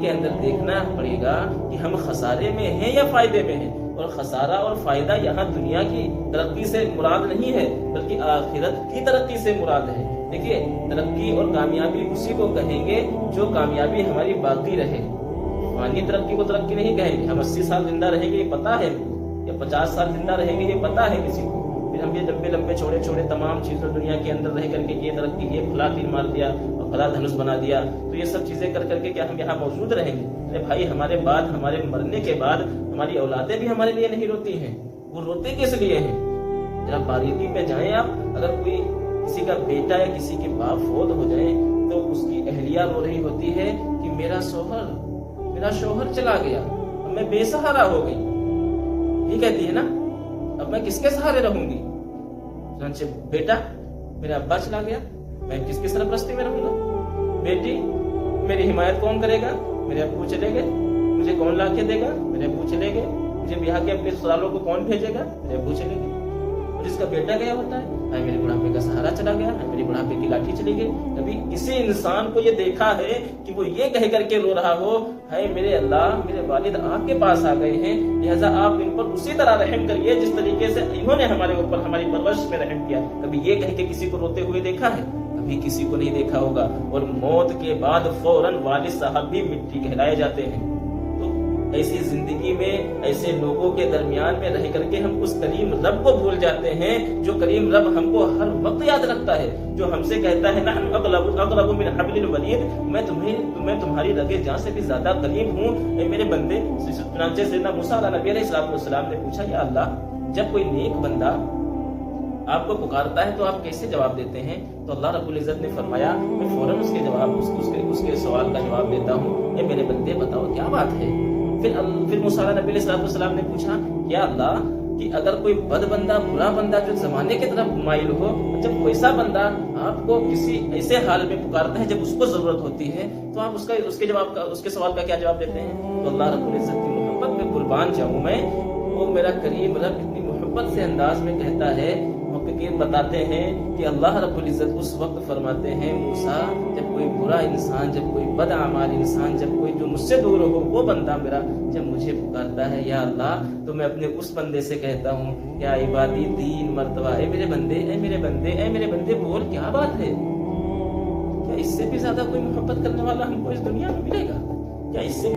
کے اندر دیکھنا پڑے گا کہ ہم خسارے میں ہیں یا فائدے میں ہیں. اور خسارہ اور فائدہ یہاں دنیا کی ترقی سے مراد نہیں ہے بلکہ آخرت کی ترقی سے مراد ہے. دیکھیے ترقی اور کامیابی اسی کو کہیں گے جو کامیابی ہماری باقی رہے. فانی ترقی کو ترقی نہیں کہیں گے. ہم 80 سال زندہ رہیں گے یہ پتا ہے, یا 50 سال زندہ رہیں گے یہ پتا ہے کسی کو. پھر ہم یہ لمبے لمبے چھوڑے چھوڑے تمام چیزوں دنیا کے اندر رہ کر کے یہ ترقی, یہ پھلا تیر مار دیا اور پھلا دھنس بنا دیا, تو یہ سب چیزیں کر کر کے کیا ہم یہاں موجود رہیں گے؟ ارے بھائی ہمارے بعد, ہمارے مرنے کے بعد ہماری اولادیں بھی ہمارے لیے نہیں روتی ہیں. وہ روتے کس لیے ہیں؟ ذرا باریکی میں جائیں آپ. اگر کوئی کسی کا بیٹا یا کسی کے باپ فوت ہو جائے تو اس کی اہلیہ رو رہی ہوتی ہے کہ میرا شوہر چلا گیا, اب میں بے سہارا ہو گئی. یہ کہتی ہے نا, اب میں کس کے سہارے رہوں گی؟ چنانچہ بیٹا میرا ابا چلا گیا, میں کس کی سرپرستی میں رہوں گا؟ بیٹی میری حمایت کون کرے گا؟ میرے ابو چلے گئے, مجھے کون لا کے دے گا؟ میرے ابو چلے گئے. مجھے بیاہ کے اپنے سسرالوں کو کون بھیجے گا؟ میرے ابو چلے گئے. اور جس کا بیٹا گیا ہوتا ہے, میرے بڑھاپے کا سہارا چلا گیا, میری بڑھاپے کی لاٹھی چلی گئی. کبھی کسی انسان کو یہ دیکھا ہے کہ وہ یہ کہہ کر کے رو رہا ہو, ہے میرے اللہ, میرے والد آپ کے پاس آ گئے ہیں, لہذا آپ ان پر اسی طرح رحم کریے جس طریقے سے انہوں نے ہمارے اوپر ہماری پرورش میں رحم کیا. کبھی یہ کہہ کے کسی کو روتے ہوئے دیکھا ہے؟ کبھی کسی کو نہیں دیکھا ہوگا. اور موت کے بعد فوراً والد صاحب بھی مٹی کہلائے جاتے ہیں. ایسی زندگی میں ایسے لوگوں کے درمیان میں رہ کر کے ہم اس کریم رب کو بھول جاتے ہیں جو کریم رب ہم کو ہر وقت یاد رکھتا ہے, جو ہم سے کہتا ہے نحن اقرب من حبل الورید, میں تمہاری رگے جان سے بھی زیادہ قریب ہوں اے میرے بندے. چنانچہ سیدنا موسیٰ علیہ نبی علیہ السلام نے پوچھا, یا اللہ جب کوئی نیک بندہ آپ کو پکارتا ہے تو آپ کیسے جواب دیتے ہیں؟ تو اللہ رب العزت نے فرمایا, میں فوراً اس کے جواب اس کے سوال کا جواب دیتا ہوں, اے میرے بندے بتاؤ کیا بات ہے. پھر موسیٰ علیہ نبی علیہ السلام نے پوچھا, یا اللہ کہ اگر کوئی بد بندہ, برا بندہ جو زمانے کی طرف مائل ہو, جب ویسا بندہ آپ کو کسی ایسے حال میں پکارتا ہے جب اس کو ضرورت ہوتی ہے, تو آپ اس کے سوال کا کیا جواب دیتے ہیں؟ تو اللہ رب العزت کی محبت میں قربان جاؤں میں, وہ میرا کریم رب اتنی محبت سے انداز میں کہتا ہے. محققین بتاتے ہیں کہ اللہ رب العزت اس وقت فرماتے ہیں, موسیٰ جب کوئی برا انسان, جب کوئی بد اعمال انسان, جب کوئی جو مجھ سے دور ہو وہ بندہ میرا جب مجھے پکارتا ہے یا اللہ, تو میں اپنے اس بندے سے کہتا ہوں, کیا عبادی 3 مرتبہ, اے میرے بندے, اے میرے بندے, اے میرے بندے, بول کیا بات ہے. کیا اس سے بھی زیادہ کوئی محبت کرنے والا ہم کو اس دنیا میں ملے گا؟ کیا اس سے